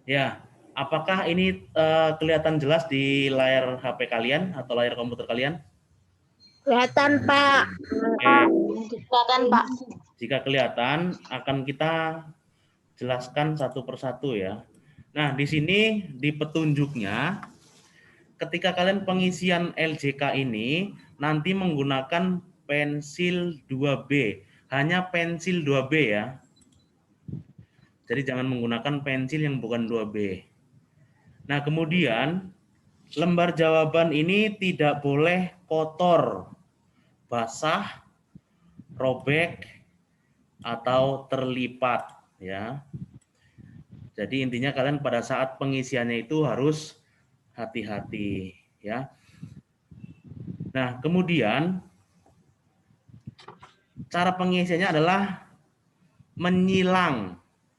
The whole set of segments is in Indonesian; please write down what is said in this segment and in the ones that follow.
Ya, apakah ini kelihatan jelas di layar HP kalian atau layar komputer kalian? Kelihatan, Pak. Oke, Kelihatan, Pak. jika kelihatan akan kita jelaskan satu persatu ya. Nah, di sini di petunjuknya ketika kalian pengisian LJK ini nanti menggunakan pensil 2B, hanya pensil 2B ya. Jadi jangan menggunakan pensil yang bukan 2B. Nah, kemudian lembar jawaban ini tidak boleh kotor, basah, robek, atau terlipat ya. Jadi intinya kalian pada saat pengisiannya itu harus hati-hati ya. Nah, kemudian cara pengisiannya adalah menyilang.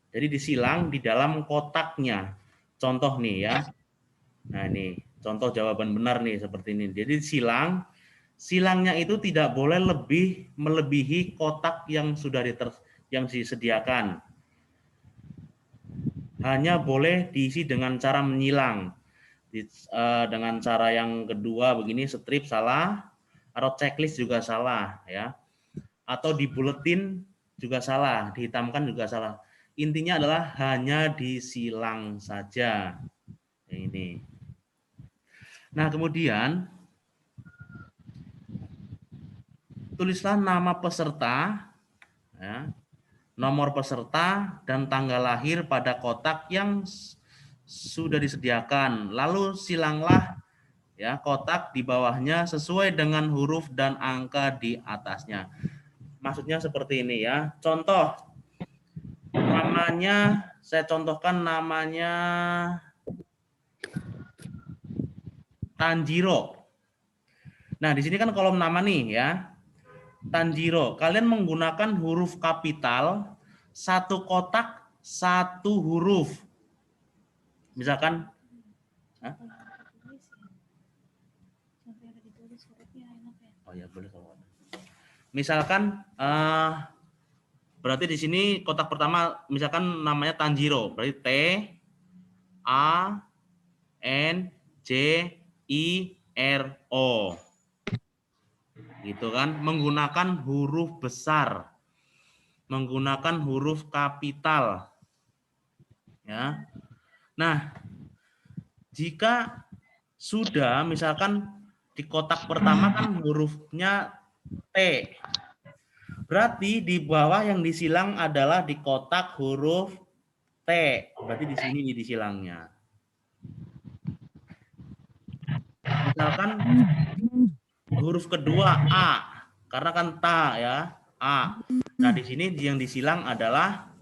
Jadi disilang di dalam kotaknya. Contoh nih ya. Nah, ini contoh jawaban benar nih seperti ini. Jadi silangnya itu tidak boleh melebihi kotak yang sudah disediakan. Hanya boleh diisi dengan cara menyilang. Dengan cara yang kedua begini, strip salah, atau checklist juga salah ya. Atau di buletin juga salah, dihitamkan juga salah. Intinya adalah hanya disilang saja. Ini. Nah, kemudian tulislah nama peserta, ya, nomor peserta, dan tanggal lahir pada kotak yang sudah disediakan. Lalu silanglah ya kotak di bawahnya sesuai dengan huruf dan angka di atasnya. Maksudnya seperti ini ya. Contoh namanya, saya contohkan namanya Tanjiro. Nah, di sini kan kolom nama nih ya. Tanjiro, kalian menggunakan huruf kapital, satu kotak, satu huruf. Misalkan, oh ya boleh kalau misalkan, berarti di sini kotak pertama, misalkan namanya Tanjiro, berarti T, A, N, J, I, R, O. Gitu kan, menggunakan huruf besar, menggunakan huruf kapital. Ya. Nah, jika sudah misalkan di kotak pertama kan hurufnya T. Berarti di bawah yang disilang adalah di kotak huruf T. Berarti di sini nih disilangnya. Misalkan huruf kedua A, karena kan ta ya, A. Nah, di sini yang disilang adalah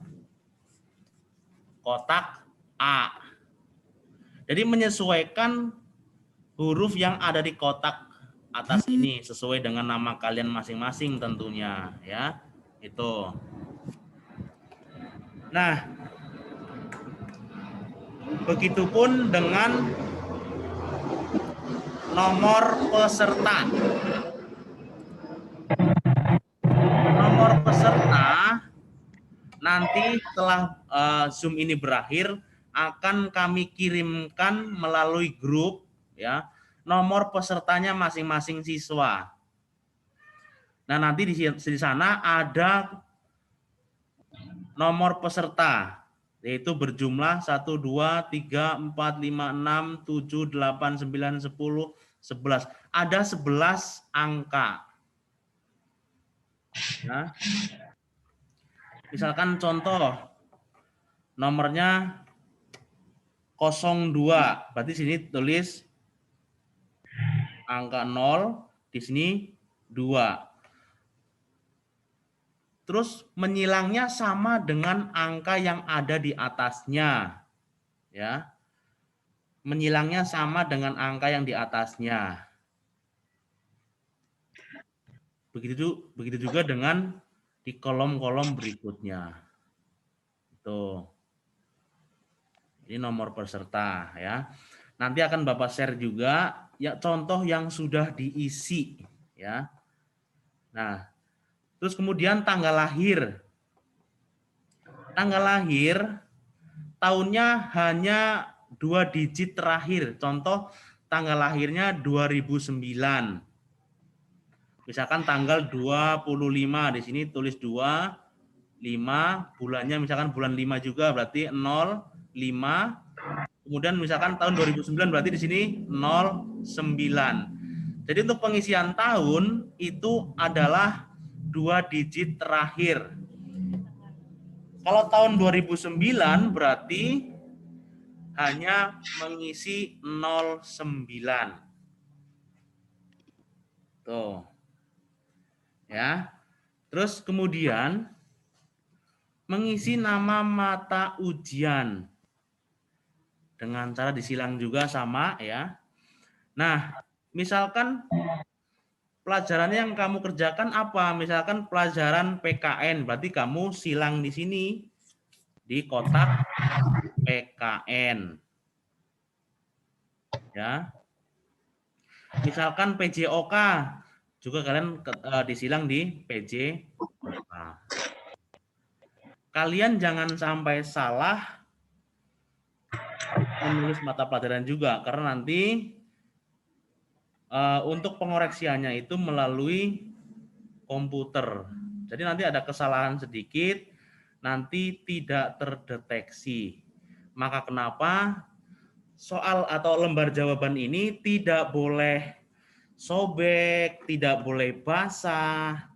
kotak A. Jadi menyesuaikan huruf yang ada di kotak atas ini sesuai dengan nama kalian masing-masing tentunya ya. Itu. Nah, begitupun dengan nomor peserta. Nomor peserta nanti setelah Zoom ini berakhir akan kami kirimkan melalui grup ya nomor pesertanya masing-masing siswa. Nah, nanti di sana ada nomor peserta yaitu berjumlah 1 2 3 4 5 6 7 8 9 10 11. Ada 11 angka. Ya. Misalkan contoh nomornya 02, berarti sini tulis angka 0, di sini 2. Terus menyilangnya sama dengan angka yang ada di atasnya. Ya. Menyilangnya sama dengan angka yang di atasnya. Begitu juga dengan di kolom-kolom berikutnya. Tuh. Ini nomor peserta ya. Nanti akan Bapak share juga ya contoh yang sudah diisi ya. Nah, terus kemudian tanggal lahir. Tanggal lahir tahunnya hanya 2 digit terakhir. Contoh tanggal lahirnya 2009. Misalkan tanggal 25, di sini tulis 25, bulannya misalkan bulan 5 juga, berarti 05. Kemudian misalkan tahun 2009, berarti di sini 09. Jadi untuk pengisian tahun itu adalah 2 digit terakhir. Kalau tahun 2009 berarti hanya mengisi 09. Tuh. Ya. Terus kemudian mengisi nama mata ujian dengan cara disilang juga sama ya. Nah, misalkan pelajaran yang kamu kerjakan apa? Misalkan pelajaran PKN, berarti kamu silang di sini di kotak PKN. Ya. Misalkan PJOK, juga kalian disilang di PJOK. Kalian jangan sampai salah menulis mata pelajaran juga, karena nanti untuk pengoreksiannya itu melalui komputer. Jadi nanti ada kesalahan sedikit, nanti tidak terdeteksi. Maka kenapa soal atau lembar jawaban ini tidak boleh sobek, tidak boleh basah,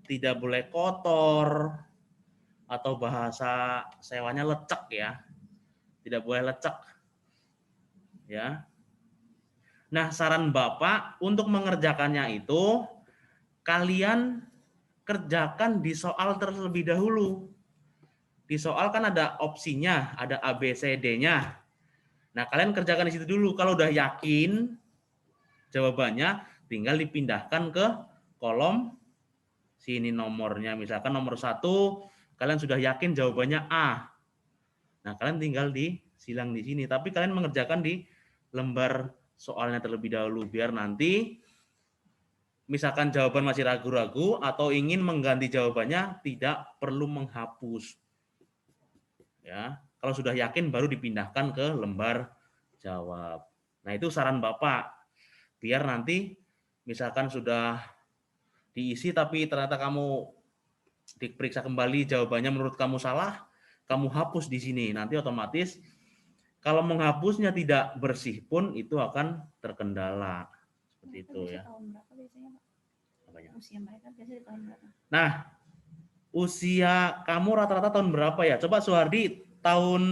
tidak boleh kotor, atau bahasa sewanya lecek ya. Tidak boleh lecek. Ya. Nah, saran Bapak untuk mengerjakannya itu kalian kerjakan di soal terlebih dahulu. Di soal kan ada opsinya, ada A, B, C, D-nya. Nah, kalian kerjakan di situ dulu. Kalau udah yakin jawabannya, tinggal dipindahkan ke kolom sini nomornya. Misalkan nomor 1, kalian sudah yakin jawabannya A. Nah, kalian tinggal disilang di sini. Tapi kalian mengerjakan di lembar soalnya terlebih dahulu, biar nanti misalkan jawaban masih ragu-ragu atau ingin mengganti jawabannya tidak perlu menghapus. Ya, kalau sudah yakin baru dipindahkan ke lembar jawab. Nah, itu saran Bapak. Biar nanti misalkan sudah diisi tapi ternyata kamu diperiksa kembali jawabannya menurut kamu salah, kamu hapus di sini. Nanti otomatis kalau menghapusnya tidak bersih pun itu akan terkendala. Seperti itu ya. Nah, usia kamu rata-rata tahun berapa ya? Coba Suhardi, tahun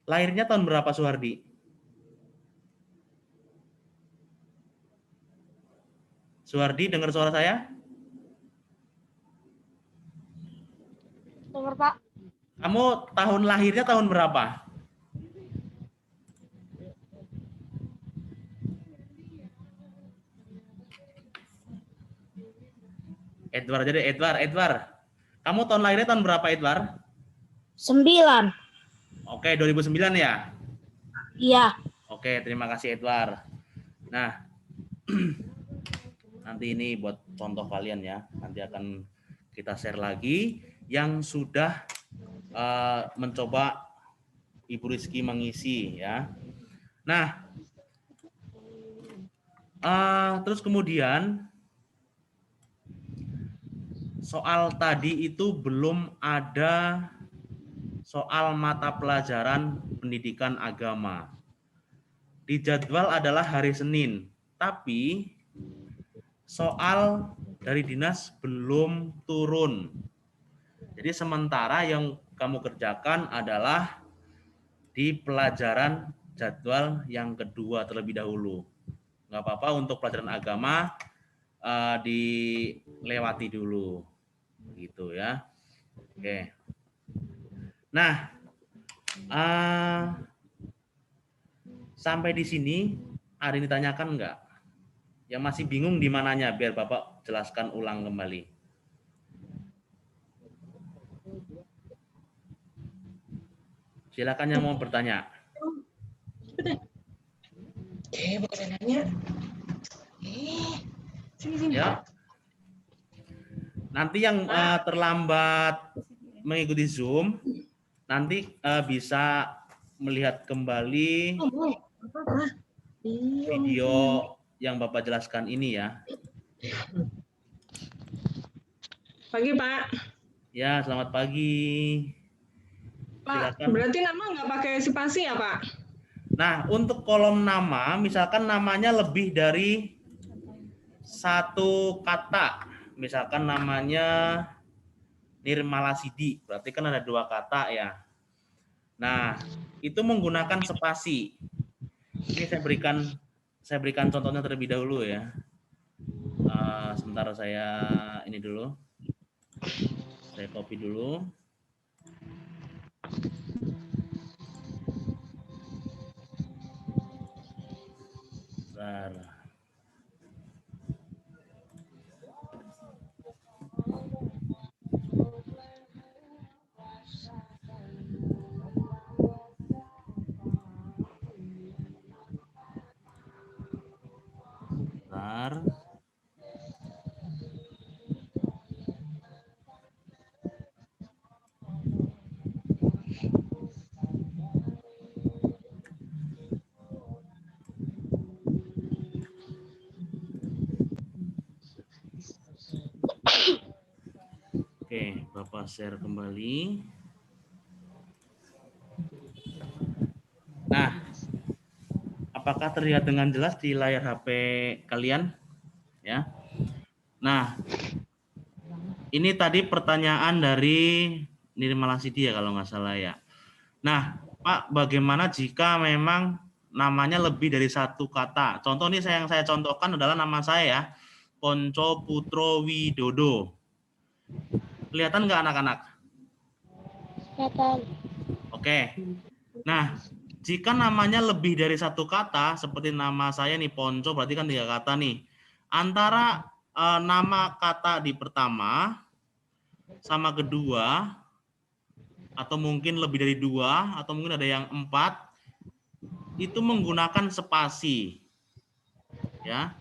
lahirnya tahun berapa Suhardi? Suhardi, dengar suara saya? Dengar, Pak. Kamu tahun lahirnya tahun berapa? Edward, jadi Edward. Kamu tahun lahirnya tahun berapa, Edward? 9. Oke, 2009 ya? Iya. Oke, terima kasih Edward. Nah, nanti ini buat contoh kalian ya. Nanti akan kita share lagi yang sudah mencoba Ibu Rizky mengisi ya. Nah, terus kemudian soal tadi itu belum ada soal mata pelajaran pendidikan agama. Di jadwal adalah hari Senin, tapi soal dari dinas belum turun. Jadi sementara yang kamu kerjakan adalah di pelajaran jadwal yang kedua terlebih dahulu. Nggak apa-apa untuk pelajaran agama dilewati dulu. Gitu ya. Oke. Nah, sampai di sini ada yang ditanyakan nggak? Yang masih bingung di mananya biar Bapak jelaskan ulang kembali. Silakan yang mau bertanya. Bukan nanya. Sini. Ya. Nanti yang terlambat mengikuti Zoom, nanti bisa melihat kembali video yang Bapak jelaskan ini ya. Pagi, Pak. Ya, selamat pagi. Pak, Silakan. berarti nama nggak pakai spasi ya, Pak? Nah, untuk kolom nama, misalkan namanya lebih dari satu kata. Misalkan namanya Nirmalasidi, berarti kan ada 2 kata ya. Nah, itu menggunakan spasi. Ini saya berikan contohnya terlebih dahulu ya. Sebentar saya ini dulu. Saya copy dulu. Bentar. Bentar. Oke, Bapak share kembali. Nah, apakah terlihat dengan jelas di layar HP kalian? Ya. Nah, ini tadi pertanyaan dari Nirmalasidi ya kalau nggak salah ya. Nah, Pak, bagaimana jika memang namanya lebih dari satu kata? Contoh nih yang saya contohkan adalah nama saya ya, Ponco Putro Widodo. Kelihatan nggak anak-anak? Kelihatan. Oke. Nah, jika namanya lebih dari satu kata, seperti nama saya nih Ponco, berarti kan 3 kata nih. Antara nama kata di pertama sama kedua, atau mungkin lebih dari 2, atau mungkin ada yang 4, itu menggunakan spasi. Ya,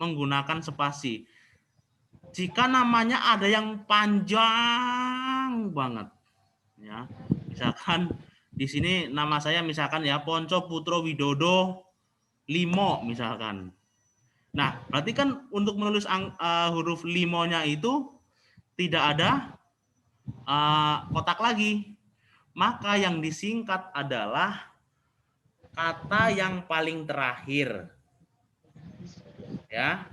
menggunakan spasi. Jika namanya ada yang panjang banget, ya, misalkan di sini nama saya misalkan ya Ponco Putro Widodo Limo misalkan. Nah, berarti kan untuk menulis huruf limonya itu tidak ada kotak lagi. Maka yang disingkat adalah kata yang paling terakhir. Ya.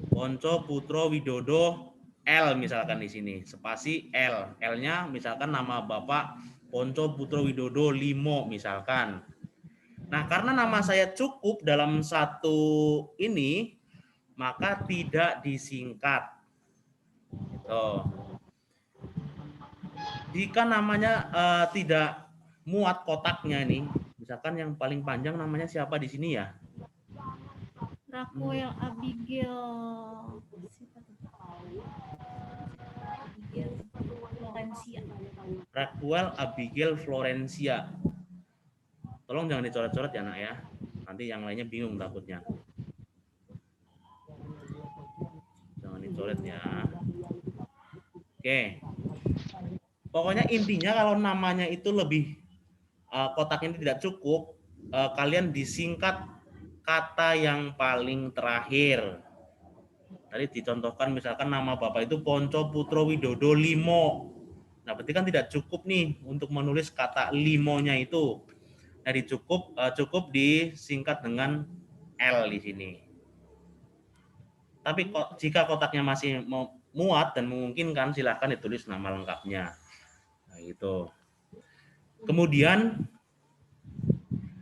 Ponco Putro Widodo L misalkan di sini, spasi L. L-nya misalkan nama Bapak Ponco Putro Widodo Limo misalkan. Nah, karena nama saya cukup dalam satu ini, maka tidak disingkat. Gitu. Jika namanya tidak muat kotaknya ini, misalkan yang paling panjang namanya siapa di sini ya? Raquel Abigail Florencia. Raquel Abigail Florencia. Tolong jangan dicoret-coret ya nak ya. Nanti yang lainnya bingung takutnya. Jangan dicoret ya. Oke. Pokoknya intinya kalau namanya itu lebih kotaknya tidak cukup, kalian disingkat kata yang paling terakhir. Tadi dicontohkan misalkan nama Bapak itu Ponco Putro Widodo Limo. Nah, berarti kan tidak cukup nih untuk menulis kata limonya itu. Jadi cukup disingkat dengan L di sini. Tapi jika kotaknya masih muat dan memungkinkan, silahkan ditulis nama lengkapnya. Nah, gitu. Kemudian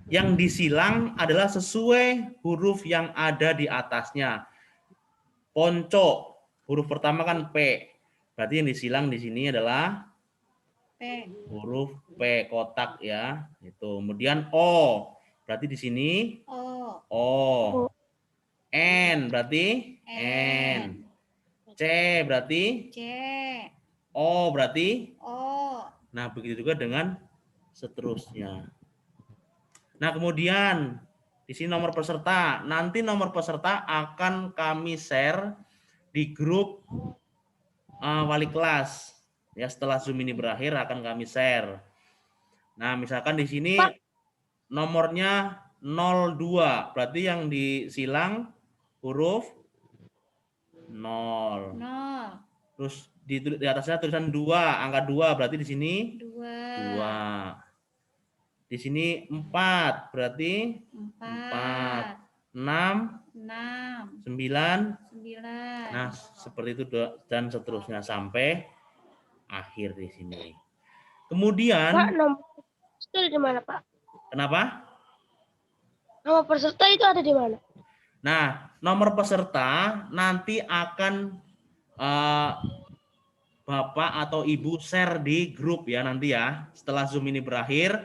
yang disilang adalah sesuai huruf yang ada di atasnya. Ponco, huruf pertama kan P. Berarti yang disilang di sini adalah P. Huruf P kotak ya. Itu. Kemudian O. Berarti di sini O. O. N berarti N. C berarti C. O berarti O. Nah, begitu juga dengan seterusnya. Nah, kemudian di sini nomor peserta. Nanti nomor peserta akan kami share di grup wali kelas. Ya, setelah Zoom ini berakhir akan kami share. Nah, misalkan di sini Pak. nomornya 02, berarti yang disilang huruf 0. 0, Terus di atasnya tulisan 2, angka 2, berarti di sini 2, 2. Di sini 4, berarti 4, 6, 6, 9. 9. Nah, seperti itu dan seterusnya sampai akhir di sini. Pak, Kemudian, nomor itu ada di mana, Pak? kenapa? Nomor peserta itu ada di mana? Nah, nomor peserta nanti akan Bapak atau Ibu share di grup ya nanti ya. Setelah Zoom ini berakhir,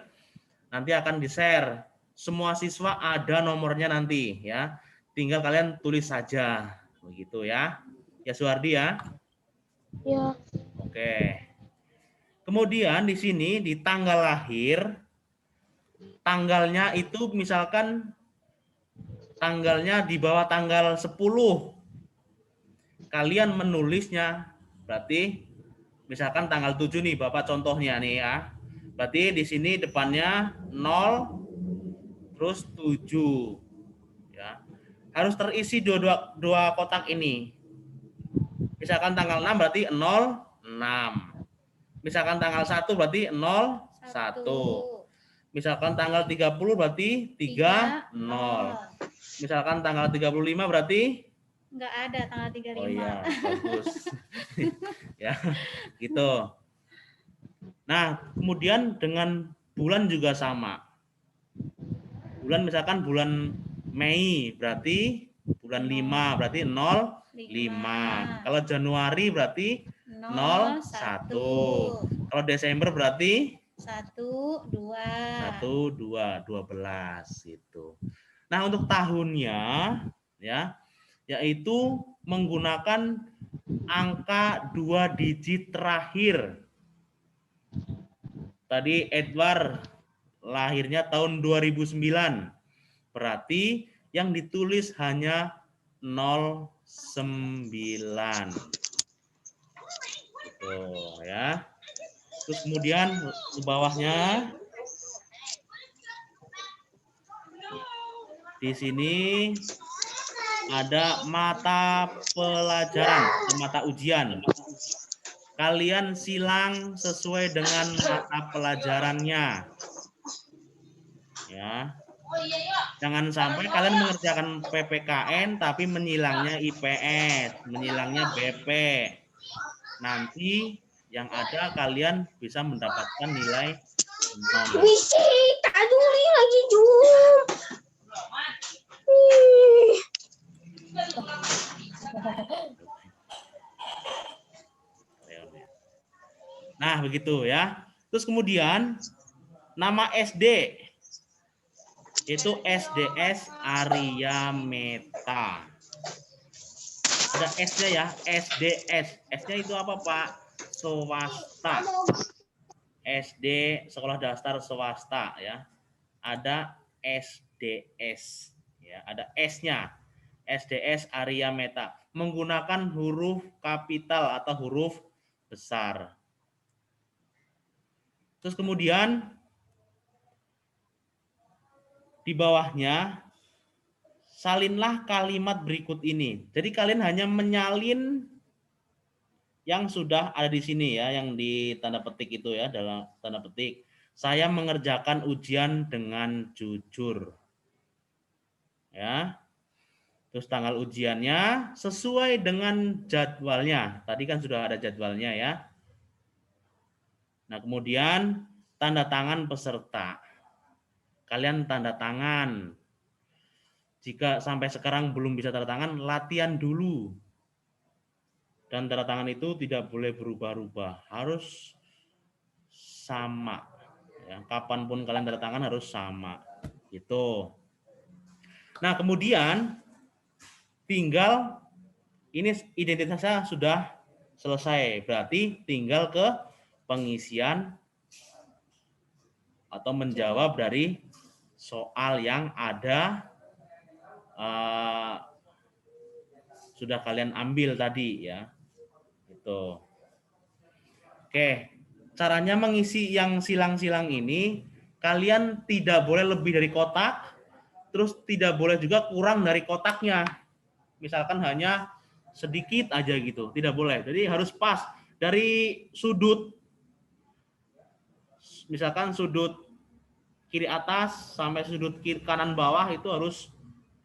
nanti akan di-share. Semua siswa ada nomornya nanti ya. Tinggal kalian tulis saja. Begitu ya. Ya Suhardi ya. Ya. Oke. Kemudian di sini di tanggal lahir, tanggalnya itu misalkan tanggalnya di bawah tanggal 10. Kalian menulisnya berarti misalkan tanggal 7 nih Bapak contohnya nih ya. Berarti di sini depannya 0 terus 7 ya. Harus terisi dua kotak ini. Misalkan tanggal 6 berarti 0 6. Misalkan tanggal 1 berarti 0 1. Misalkan tanggal 30 berarti 3 0. Misalkan tanggal 35 berarti Enggak ada tanggal 35. oh iya, bagus. Ya, gitu. Nah, kemudian dengan bulan juga sama. Bulan misalkan bulan Mei berarti bulan 5 berarti 05. Kalau Januari berarti 01. Kalau Desember berarti 1, 2. 1 2 12 gitu. Nah, untuk tahunnya ya yaitu menggunakan angka 2 digit terakhir. Tadi Edward lahirnya tahun 2009. Berarti yang ditulis hanya 09. Gitu ya. Terus kemudian ke bawahnya di sini ada mata pelajaran atau mata ujian. Kalian silang sesuai dengan mata pelajarannya. Ya. Jangan sampai kalian mengerjakan PPKN tapi menyilangnya IPS, menyilangnya BP. Nanti yang ada kalian bisa mendapatkan nilai 0. Wisi, tak duli lagi, Jum. Nah, begitu ya. Terus kemudian nama SD itu SDS Arya Meta. Ada S-nya ya, SDS. S-nya itu apa, Pak? Swasta. SD Sekolah Dasar Swasta ya. Ada SDS ya, ada S-nya. SDS Arya Meta menggunakan huruf kapital atau huruf besar. Terus kemudian di bawahnya salinlah kalimat berikut ini. Jadi kalian hanya menyalin yang sudah ada di sini ya, yang di tanda petik itu ya, dalam tanda petik. Saya mengerjakan ujian dengan jujur. Ya. Terus tanggal ujiannya sesuai dengan jadwalnya. Tadi kan sudah ada jadwalnya ya. Nah, kemudian tanda tangan peserta. Kalian tanda tangan. Jika sampai sekarang belum bisa tanda tangan, latihan dulu. Dan tanda tangan itu tidak boleh berubah-ubah, harus sama. Ya, kapanpun kalian tanda tangan harus sama. Gitu. Nah, kemudian tinggal ini identitasnya sudah selesai. Berarti tinggal ke pengisian atau menjawab dari soal yang ada sudah kalian ambil tadi ya. Gitu. Oke, caranya mengisi yang silang-silang ini, kalian tidak boleh lebih dari kotak, terus tidak boleh juga kurang dari kotaknya. Misalkan hanya sedikit aja gitu, tidak boleh. Jadi harus pas dari sudut, misalkan sudut kiri atas sampai sudut kiri kanan bawah itu harus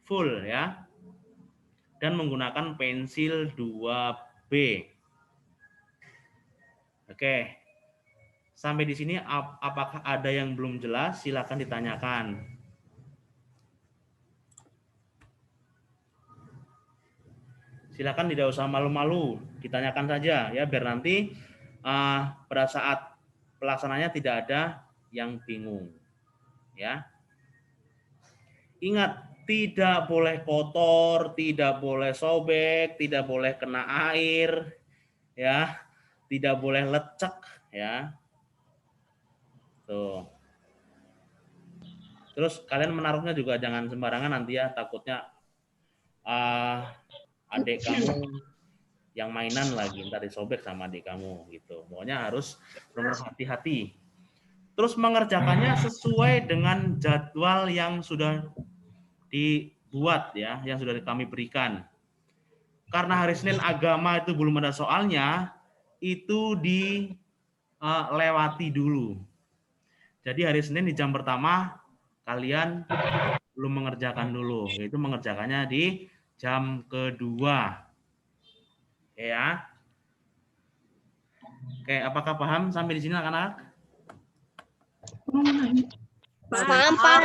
full ya. Dan menggunakan pensil 2B. Oke. Sampai di sini apakah ada yang belum jelas? Silakan ditanyakan. Silakan tidak usah malu-malu, ditanyakan saja ya biar nanti pada saat pelaksananya tidak ada yang bingung. Ya. Ingat, tidak boleh kotor, tidak boleh sobek, tidak boleh kena air, ya, tidak boleh lecek, ya. Tuh. Terus kalian menaruhnya juga jangan sembarangan nanti ya, takutnya adik kamu yang mainan lagi ntar disobek sama adik kamu gitu. Pokoknya harus benar hati-hati. Terus mengerjakannya sesuai dengan jadwal yang sudah dibuat ya, yang sudah kami berikan. Karena hari Senin agama itu belum ada soalnya, itu dilewati dulu. Jadi hari Senin di jam pertama kalian belum mengerjakan dulu, yaitu mengerjakannya di jam kedua. Oke ya. Oke, apakah paham sampai di sini anak-anak? Paham, Pak.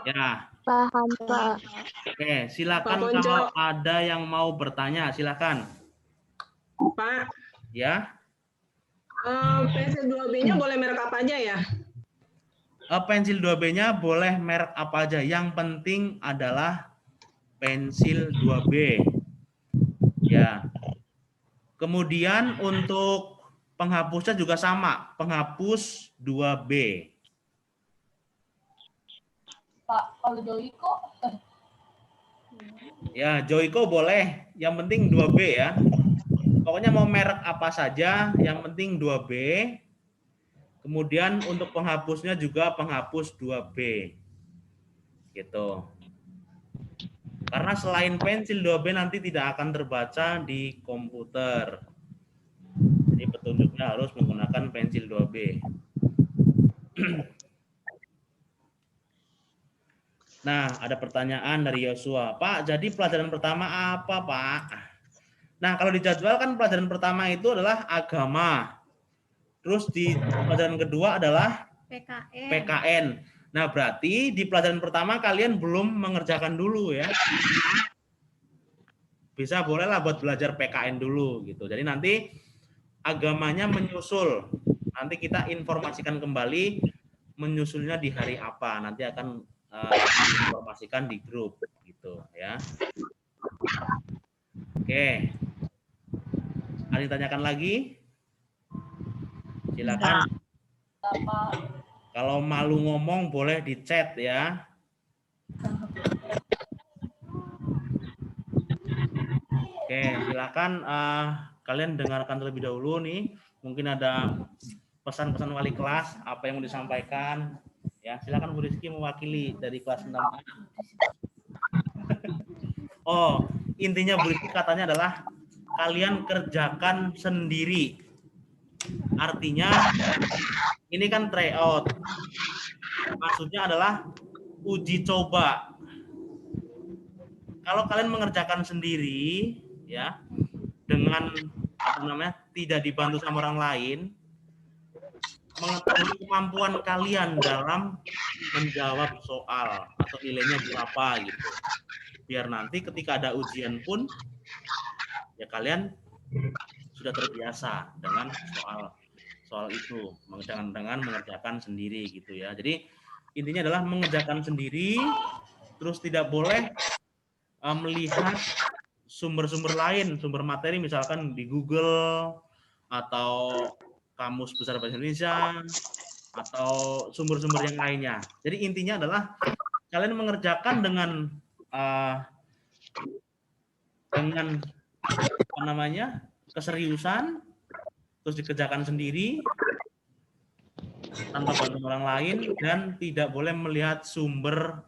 Ya. Paham, Pak. Oke, silakan Pak Ponco. kalau ada yang mau bertanya, silakan. Pak, Ya. pensil 2B-nya boleh merek apa aja ya? Pensil 2B-nya boleh merek apa aja. Yang penting adalah pensil 2B. Ya. Kemudian untuk penghapusnya juga sama, penghapus 2B. Pak, kalau Joyko? Ya, Joyko boleh, yang penting 2B ya. Pokoknya mau merek apa saja, yang penting 2B. Kemudian untuk penghapusnya juga penghapus 2B. Gitu. Karena selain pensil 2B nanti tidak akan terbaca di komputer. Jadi petunjuknya harus menggunakan pensil 2B. Nah, ada pertanyaan dari Yosua. Pak, jadi pelajaran pertama apa, Pak? Nah, kalau di jadwal kan pelajaran pertama itu adalah agama. Terus di pelajaran kedua adalah PKN. PKN. Nah, berarti di pelajaran pertama kalian belum mengerjakan dulu ya. Bisa bolehlah buat belajar PKN dulu gitu. Jadi nanti agamanya menyusul. Nanti kita informasikan kembali menyusulnya di hari apa. Nanti akan informasikan di grup gitu ya. Oke. Ada yang ditanyakan lagi? Silakan. Kalau malu ngomong boleh di chat ya. Oke, silakan kalian dengarkan terlebih dahulu nih. Mungkin ada pesan-pesan wali kelas apa yang mau disampaikan. Ya, silakan Bu Rizky mewakili dari kelas 6A. Oh, intinya Bu Rizky katanya adalah kalian kerjakan sendiri. Artinya ini kan tryout. Maksudnya adalah uji coba. Kalau kalian mengerjakan sendiri ya dengan tidak dibantu sama orang lain, mengetahui kemampuan kalian dalam menjawab soal atau nilainya berapa gitu. Biar nanti ketika ada ujian pun ya kalian sudah terbiasa dengan soal itu dengan mengerjakan sendiri gitu ya. Jadi intinya adalah mengerjakan sendiri, terus tidak boleh melihat sumber-sumber lain, sumber materi misalkan di Google atau Kamus Besar Bahasa Indonesia atau sumber-sumber yang lainnya. Jadi intinya adalah kalian mengerjakan dengan apa namanya, keseriusan, terus dikerjakan sendiri tanpa bantuan orang lain, dan tidak boleh melihat sumber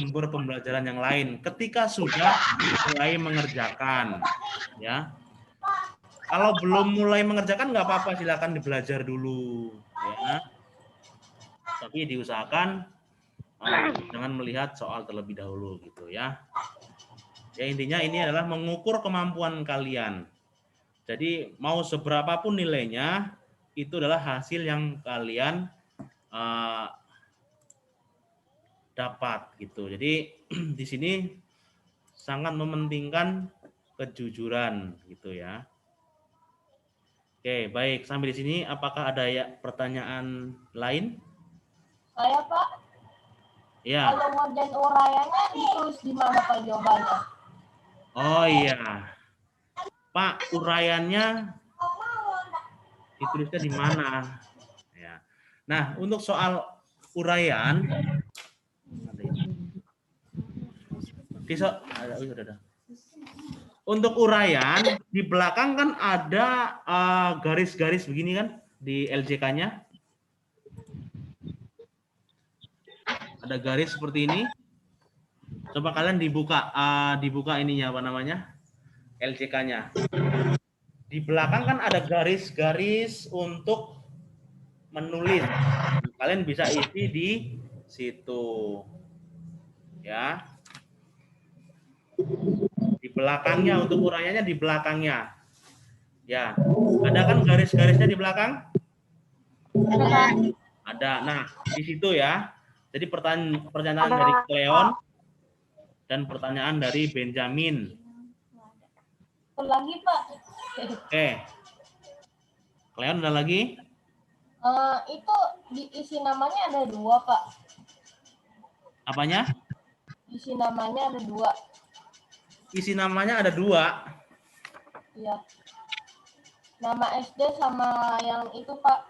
pembelajaran yang lain ketika sudah mulai mengerjakan, ya. Kalau belum mulai mengerjakan nggak apa-apa, silakan dibelajar dulu, ya. Tapi diusahakan jangan melihat soal terlebih dahulu, gitu ya. Ya intinya ini adalah mengukur kemampuan kalian. Jadi mau seberapapun nilainya, itu adalah hasil yang kalian dapat, gitu. Jadi di sini sangat mementingkan kejujuran, gitu ya. Oke, baik. Sampai di sini apakah ada ya pertanyaan lain? Saya Pak, Ya. kalau ngerjain uraiannya ditulis di mana Pak jawabannya? Oh iya. Pak, uraiannya ditulisnya di mana? Ya. Nah, untuk soal uraian, untuk uraian di belakang kan ada garis-garis begini kan di LJK-nya. Ada garis seperti ini. Coba kalian dibuka ininya apa namanya? LJK-nya. Di belakang kan ada garis-garis untuk menulis. Kalian bisa isi di situ. Ya. Di belakangnya, untuk uraiannya di belakangnya. Ya. Ada kan garis-garisnya di belakang? Ada. Nah, di situ ya. Jadi pertanyaan dari Cleon dan pertanyaan dari Benjamin. Lagi Pak. Oke. Cleon ada lagi? Itu diisi namanya ada 2 Pak. Apanya? Isi namanya ada 2. Isi namanya ada 2. Iya. Nama SD sama yang itu Pak.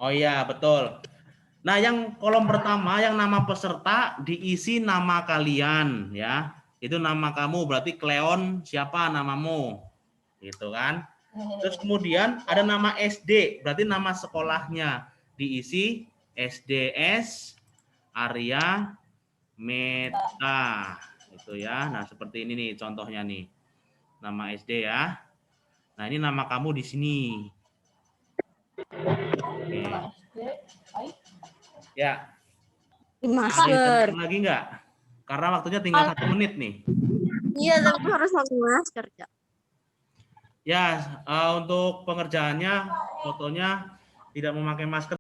Oh iya, betul. Nah, yang kolom pertama yang nama peserta diisi nama kalian ya. Itu nama kamu, berarti Cleon siapa namamu? Gitu kan? Terus kemudian ada nama SD, berarti nama sekolahnya diisi SDS Arya Meta. Itu ya. Nah, seperti ini nih contohnya nih. Nama SD ya. Nah, ini nama kamu di sini. Oke. Ya. Masker. Lagi enggak? Karena waktunya tinggal 1 menit nih. Iya, tapi harus pakai masker, Cak. Ya, untuk pengerjaannya fotonya tidak memakai masker.